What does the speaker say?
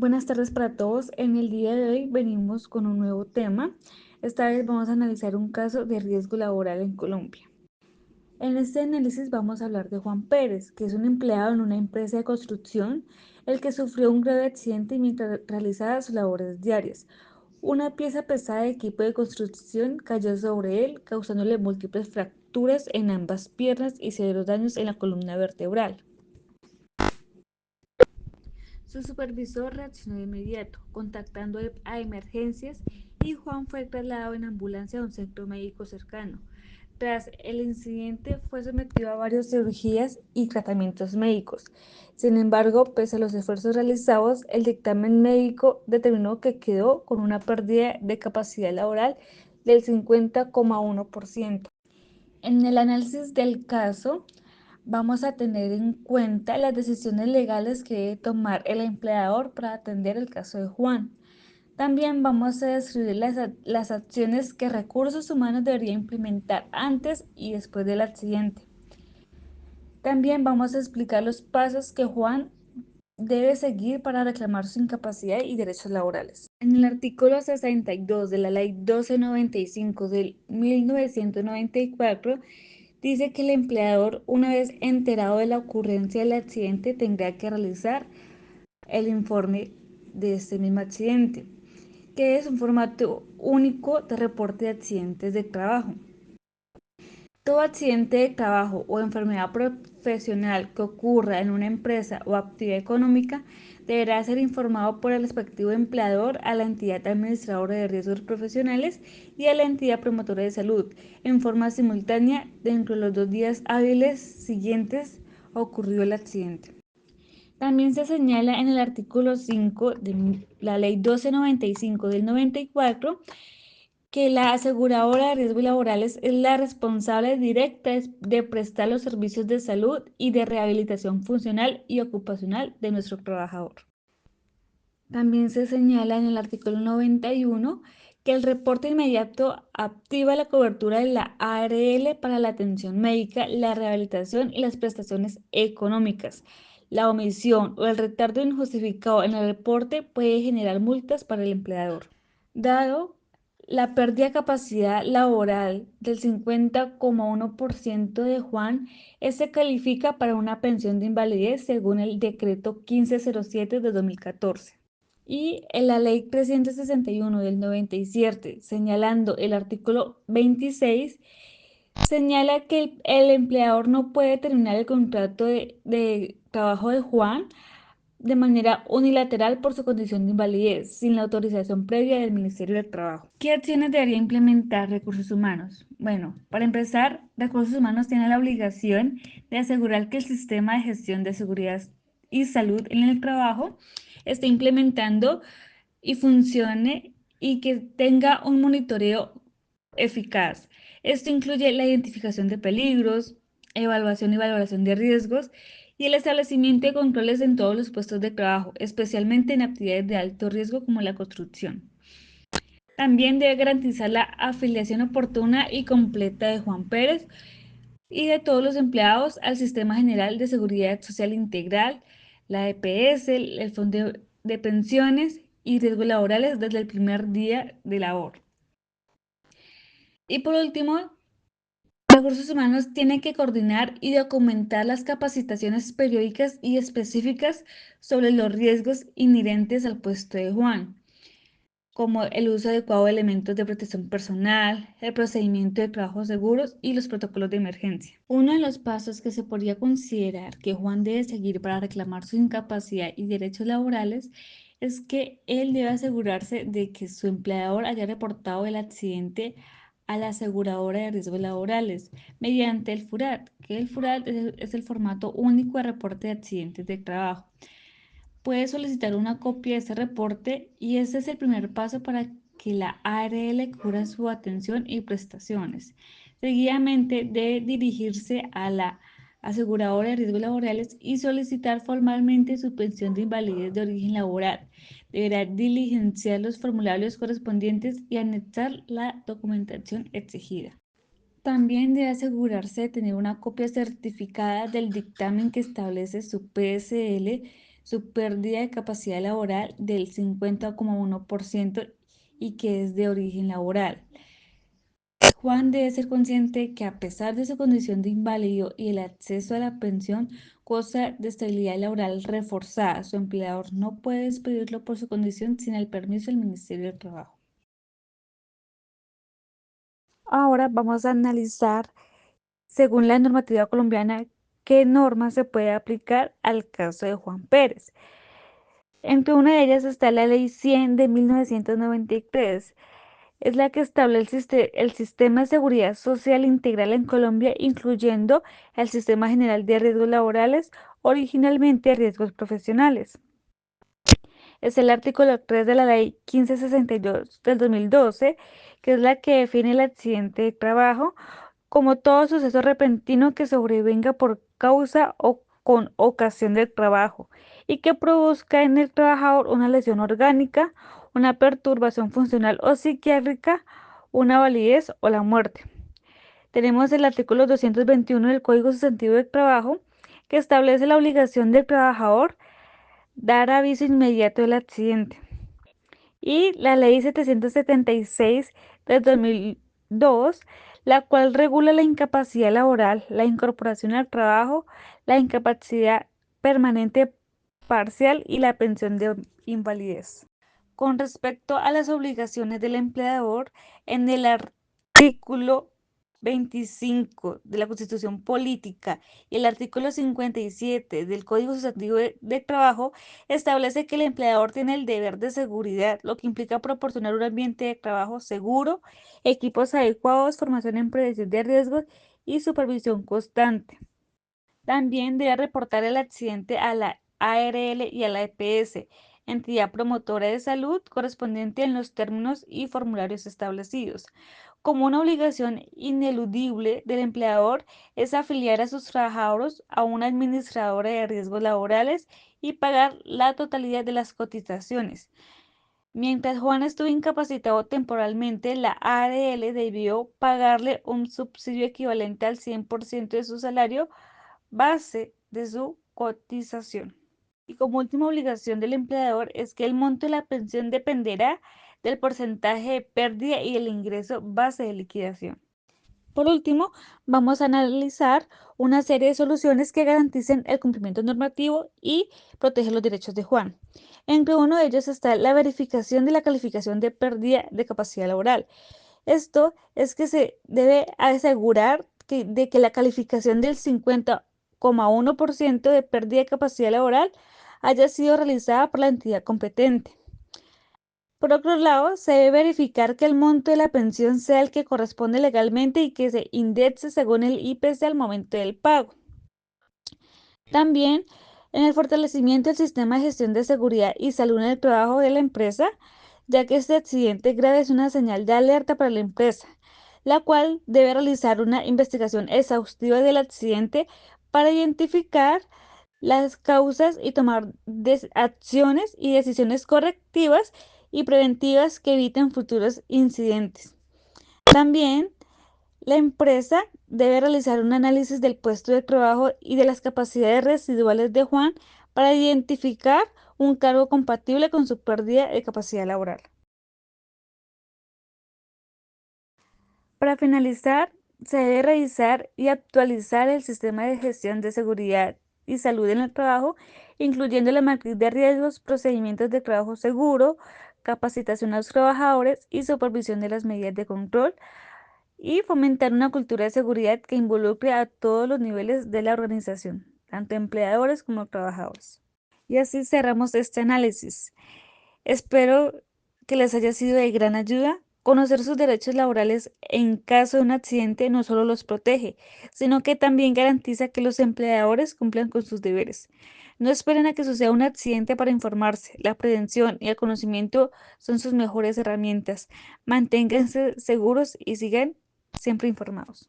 Buenas tardes para todos. En el día de hoy venimos con un nuevo tema. Esta vez vamos a analizar un caso de riesgo laboral en Colombia. En este análisis vamos a hablar de Juan Pérez, que es un empleado en una empresa de construcción, el que sufrió un grave accidente mientras realizaba sus labores diarias. Una pieza pesada de equipo de construcción cayó sobre él, causándole múltiples fracturas en ambas piernas y severos daños en la columna vertebral. Su supervisor reaccionó de inmediato, contactando a emergencias, y Juan fue trasladado en ambulancia a un centro médico cercano. Tras el incidente fue sometido a varias cirugías y tratamientos médicos. Sin embargo, pese a los esfuerzos realizados, el dictamen médico determinó que quedó con una pérdida de capacidad laboral del 50,1%. En el análisis del caso, vamos a tener en cuenta las decisiones legales que debe tomar el empleador para atender el caso de Juan. También vamos a describir las acciones que Recursos Humanos debería implementar antes y después del accidente. También vamos a explicar los pasos que Juan debe seguir para reclamar su incapacidad y derechos laborales. En el artículo 62 de la Ley 1295 del 1994, dice que el empleador, una vez enterado de la ocurrencia del accidente, tendrá que realizar el informe de este mismo accidente, que es un formato único de reporte de accidentes de trabajo. Todo accidente de trabajo o enfermedad profesional que ocurra en una empresa o actividad económica deberá ser informado por el respectivo empleador a la entidad administradora de riesgos profesionales y a la entidad promotora de salud en forma simultánea dentro de los 2 días hábiles siguientes a ocurrido el accidente. También se señala en el artículo 5 de la Ley 1295 del 94 que la aseguradora de riesgos laborales es la responsable directa de prestar los servicios de salud y de rehabilitación funcional y ocupacional de nuestro trabajador. También se señala en el artículo 91 que el reporte inmediato activa la cobertura de la ARL para la atención médica, la rehabilitación y las prestaciones económicas. La omisión o el retardo injustificado en el reporte puede generar multas para el empleador. Dado la pérdida de capacidad laboral del 50,1% de Juan, este califica para una pensión de invalidez según el decreto 1507 de 2014. Y en la ley 361 del 97, señalando el artículo 26, señala que el empleador no puede terminar el contrato de trabajo de Juan de manera unilateral por su condición de invalidez, sin la autorización previa del Ministerio del Trabajo. ¿Qué acciones debería implementar Recursos Humanos? Bueno, para empezar, Recursos Humanos tiene la obligación de asegurar que el sistema de gestión de seguridad y salud en el trabajo esté implementando y funcione y que tenga un monitoreo eficaz. Esto incluye la identificación de peligros, evaluación y valoración de riesgos y el establecimiento de controles en todos los puestos de trabajo, especialmente en actividades de alto riesgo como la construcción. También debe garantizar la afiliación oportuna y completa de Juan Pérez y de todos los empleados al Sistema General de Seguridad Social Integral, la EPS, el Fondo de Pensiones y Riesgos Laborales desde el primer día de labor. Y por último, Recursos Humanos tiene que coordinar y documentar las capacitaciones periódicas y específicas sobre los riesgos inherentes al puesto de Juan, como el uso adecuado de elementos de protección personal, el procedimiento de trabajos seguros y los protocolos de emergencia. Uno de los pasos que se podría considerar que Juan debe seguir para reclamar su incapacidad y derechos laborales es que él debe asegurarse de que su empleador haya reportado el accidente a la aseguradora de riesgos laborales mediante el FURAT, que el FURAT es el formato único de reporte de accidentes de trabajo. Puede solicitar una copia de ese reporte y ese es el primer paso para que la ARL cubra su atención y prestaciones. Seguidamente debe dirigirse a la aseguradora de riesgos laborales y solicitar formalmente su pensión de invalidez de origen laboral. Deberá diligenciar los formularios correspondientes y anexar la documentación exigida. También debe asegurarse de tener una copia certificada del dictamen que establece su PSL su pérdida de capacidad laboral del 50,1% y que es de origen laboral. Juan debe ser consciente que a pesar de su condición de inválido y el acceso a la pensión goza de estabilidad laboral reforzada, su empleador no puede despedirlo por su condición sin el permiso del Ministerio del Trabajo. Ahora vamos a analizar, según la normativa colombiana, qué normas se puede aplicar al caso de Juan Pérez. Entre una de ellas está la Ley 100 de 1993. Es la que establece el sistema de seguridad social integral en Colombia, incluyendo el sistema general de riesgos laborales, originalmente riesgos profesionales. Es el artículo 3 de la Ley 1562 del 2012, que es la que define el accidente de trabajo como todo suceso repentino que sobrevenga por causa o con ocasión del trabajo y que produzca en el trabajador una lesión orgánica, una perturbación funcional o psiquiátrica, una validez o la muerte. Tenemos el artículo 221 del Código Sustantivo del Trabajo, que establece la obligación del trabajador dar aviso inmediato del accidente. Y la Ley 776 del 2002, la cual regula la incapacidad laboral, la incorporación al trabajo, la incapacidad permanente parcial y la pensión de invalidez. Con respecto a las obligaciones del empleador, en el artículo 25 de la Constitución Política y el artículo 57 del Código Sustantivo de Trabajo establece que el empleador tiene el deber de seguridad, lo que implica proporcionar un ambiente de trabajo seguro, equipos adecuados, formación en prevención de riesgos y supervisión constante. También debe reportar el accidente a la ARL y a la EPS, entidad promotora de salud, correspondiente en los términos y formularios establecidos. Como una obligación ineludible del empleador es afiliar a sus trabajadores a una administradora de riesgos laborales y pagar la totalidad de las cotizaciones. Mientras Juan estuvo incapacitado temporalmente, la ARL debió pagarle un subsidio equivalente al 100% de su salario base de su cotización. Y como última obligación del empleador es que el monto de la pensión dependerá del porcentaje de pérdida y el ingreso base de liquidación. Por último, vamos a analizar una serie de soluciones que garanticen el cumplimiento normativo y protegen los derechos de Juan. Entre uno de ellos está la verificación de la calificación de pérdida de capacidad laboral. Esto es que se debe asegurar de que la calificación del 50,1% de pérdida de capacidad laboral haya sido realizada por la entidad competente. Por otro lado, se debe verificar que el monto de la pensión sea el que corresponde legalmente y que se indexe según el IPC al momento del pago. También, en el fortalecimiento del sistema de gestión de seguridad y salud en el trabajo de la empresa, ya que este accidente grave es una señal de alerta para la empresa, la cual debe realizar una investigación exhaustiva del accidente para identificar las causas y tomar acciones y decisiones correctivas y preventivas que eviten futuros incidentes. También la empresa debe realizar un análisis del puesto de trabajo y de las capacidades residuales de Juan para identificar un cargo compatible con su pérdida de capacidad laboral. Para finalizar, se debe revisar y actualizar el sistema de gestión de seguridad y salud en el trabajo, incluyendo la matriz de riesgos, procedimientos de trabajo seguro, capacitación a los trabajadores y supervisión de las medidas de control, y fomentar una cultura de seguridad que involucre a todos los niveles de la organización, tanto empleadores como trabajadores. Y así cerramos este análisis. Espero que les haya sido de gran ayuda. Conocer sus derechos laborales en caso de un accidente no solo los protege, sino que también garantiza que los empleadores cumplan con sus deberes. No esperen a que suceda un accidente para informarse. La prevención y el conocimiento son sus mejores herramientas. Manténganse seguros y sigan siempre informados.